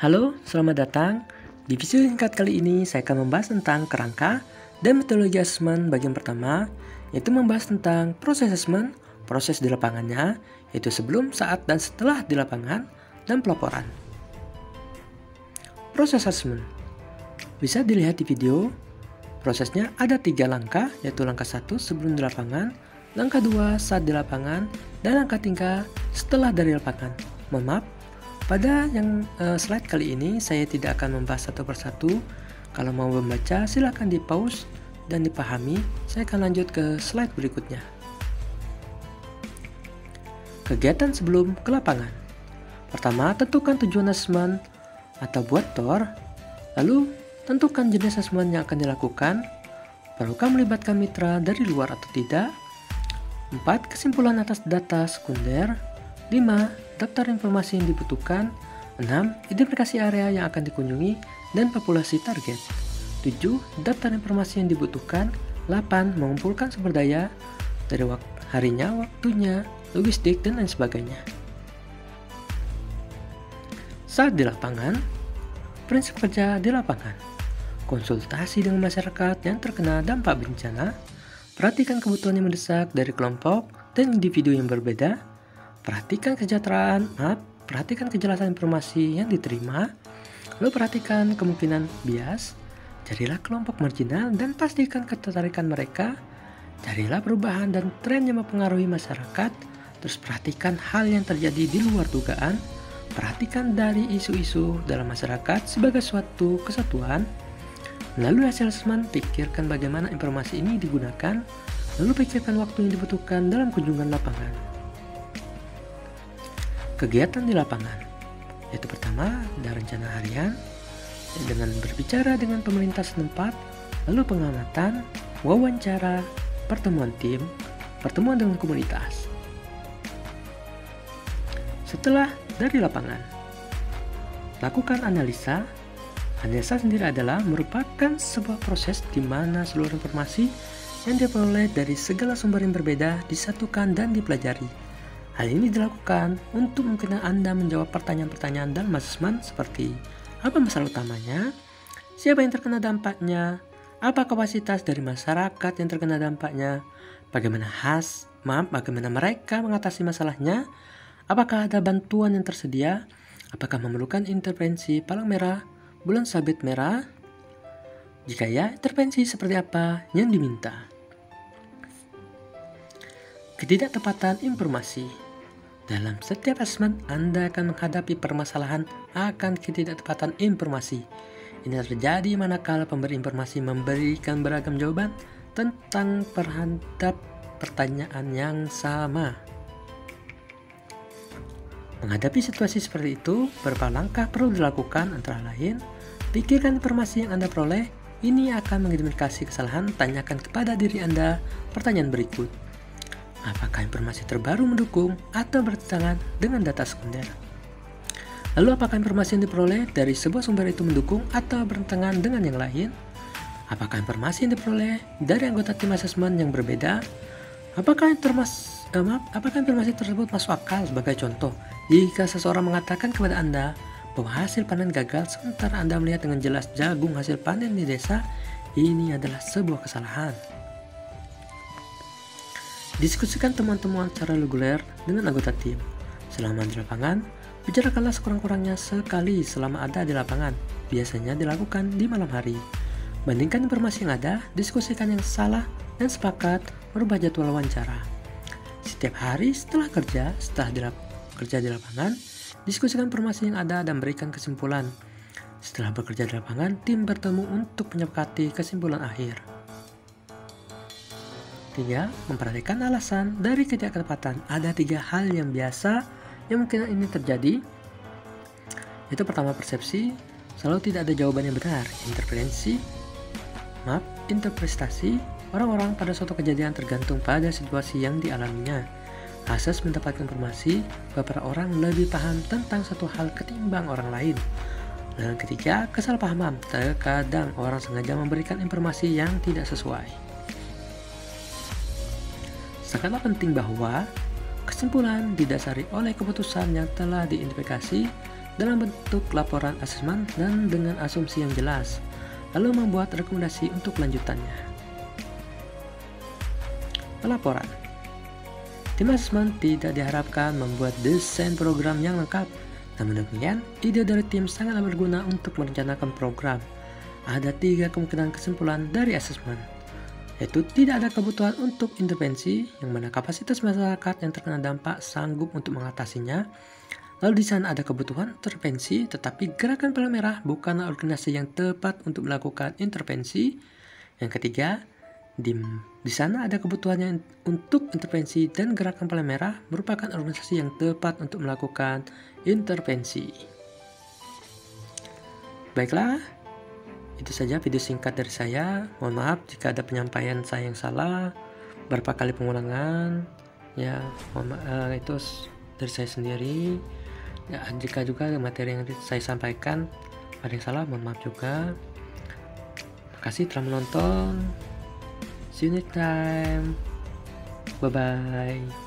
Halo, selamat datang. Di video singkat kali ini saya akan membahas tentang kerangka dan metodologi asesmen bagian pertama, yaitu membahas tentang proses asesmen, proses di lapangannya, yaitu sebelum, saat, dan setelah di lapangan, dan pelaporan. Proses asesmen bisa dilihat di video. Prosesnya ada 3 langkah, yaitu langkah 1 sebelum di lapangan, langkah 2 saat di lapangan, dan langkah 3 setelah dari lapangan. Mohon maaf, pada slide kali ini saya tidak akan membahas satu persatu. Kalau mau membaca silahkan di pause dan dipahami. Saya akan lanjut ke slide berikutnya. Kegiatan sebelum ke lapangan. Pertama, tentukan tujuan asesmen atau buat TOR. Lalu, tentukan jenis asesmen yang akan dilakukan. Perlukah melibatkan mitra dari luar atau tidak? 4. Kesimpulan atas data sekunder. 5. Daftar informasi yang dibutuhkan. 6. Identifikasi area yang akan dikunjungi dan populasi target. 7. Daftar informasi yang dibutuhkan. 8. Mengumpulkan sumber daya dari harinya, waktunya, logistik, dan lain sebagainya. Saat di lapangan, prinsip kerja di lapangan. Konsultasi dengan masyarakat yang terkena dampak bencana. Perhatikan kebutuhan yang mendesak dari kelompok dan individu yang berbeda. Perhatikan kejelasan informasi yang diterima. Lalu perhatikan kemungkinan bias. Carilah kelompok marginal dan pastikan ketertarikan mereka. Carilah perubahan dan tren yang mempengaruhi masyarakat. Terus perhatikan hal yang terjadi di luar dugaan. Perhatikan dari isu-isu dalam masyarakat sebagai suatu kesatuan. Melalui hasil asesmen, pikirkan bagaimana informasi ini digunakan. Lalu pikirkan waktu yang dibutuhkan dalam kunjungan lapangan. Kegiatan di lapangan, yaitu pertama, ada rencana harian dengan berbicara dengan pemerintah setempat, lalu pengamatan, wawancara, pertemuan tim, pertemuan dengan komunitas. Setelah dari lapangan, lakukan analisa. Analisa sendiri adalah merupakan sebuah proses di mana seluruh informasi yang diperoleh dari segala sumber yang berbeda disatukan dan dipelajari. Hal ini dilakukan untuk memungkinkan Anda menjawab pertanyaan-pertanyaan dalam asesmen seperti apa masalah utamanya, siapa yang terkena dampaknya, apa kapasitas dari masyarakat yang terkena dampaknya, bagaimana mereka mengatasi masalahnya, apakah ada bantuan yang tersedia, apakah memerlukan intervensi palang merah, bulan sabit merah, jika ya, intervensi seperti apa yang diminta. Ketidaktepatan informasi. Dalam setiap asesmen, Anda akan menghadapi permasalahan akan ketidaktepatan informasi. Ini terjadi manakala pemberi informasi memberikan beragam jawaban tentang pertanyaan yang sama. Menghadapi situasi seperti itu, beberapa langkah perlu dilakukan, antara lain, pikirkan informasi yang Anda peroleh. Ini akan mengidentifikasi kesalahan. Tanyakan kepada diri Anda pertanyaan berikut. Apakah informasi terbaru mendukung atau bertentangan dengan data sekunder? Lalu apakah informasi yang diperoleh dari sebuah sumber itu mendukung atau bertentangan dengan yang lain? Apakah informasi yang diperoleh dari anggota tim asesmen yang berbeda? Apakah informasi tersebut masuk akal? Sebagai contoh, jika seseorang mengatakan kepada Anda bahwa hasil panen gagal sementara Anda melihat dengan jelas jagung hasil panen di desa, ini adalah sebuah kesalahan. Diskusikan teman-teman secara reguler dengan anggota tim. Selama di lapangan, bicarakanlah sekurang-kurangnya sekali selama ada di lapangan. Biasanya dilakukan di malam hari. Bandingkan informasi yang ada, diskusikan yang salah, dan sepakat merubah jadwal wawancara. Setiap hari setelah kerja di lapangan, diskusikan informasi yang ada dan berikan kesimpulan. Setelah bekerja di lapangan, tim bertemu untuk menyepakati kesimpulan akhir. 3. Memperhatikan alasan dari ketidaktepatan. Ada 3 hal yang biasa yang mungkin ini terjadi. Itu pertama, persepsi, selalu tidak ada jawaban yang benar. Interpretasi, orang-orang pada suatu kejadian tergantung pada situasi yang dialaminya. Asas mendapatkan informasi, beberapa orang lebih paham tentang satu hal ketimbang orang lain. Dan ketiga, kesalahpahaman. Terkadang orang sengaja memberikan informasi yang tidak sesuai. Sangatlah penting bahwa kesimpulan didasari oleh keputusan yang telah diidentifikasi dalam bentuk laporan asesmen dan dengan asumsi yang jelas, lalu membuat rekomendasi untuk lanjutannya. Pelaporan. Tim asesmen tidak diharapkan membuat desain program yang lengkap. Namun demikian, ide dari tim sangatlah berguna untuk merencanakan program. Ada 3 kemungkinan kesimpulan dari asesmen, yaitu tidak ada kebutuhan untuk intervensi, yang mana kapasitas masyarakat yang terkena dampak sanggup untuk mengatasinya. Lalu di sana ada kebutuhan intervensi, tetapi gerakan Palang Merah bukanlah organisasi yang tepat untuk melakukan intervensi. Yang ketiga, di sana ada kebutuhan yang untuk intervensi dan gerakan Palang Merah merupakan organisasi yang tepat untuk melakukan intervensi. Baiklah, itu saja video singkat dari saya. Mohon maaf jika ada penyampaian saya yang salah, berapa kali pengulangan. Ya, itu dari saya sendiri. Ya, jika juga materi yang saya sampaikan ada yang salah, mohon maaf juga. Terima kasih telah menonton. See you next time. Bye bye.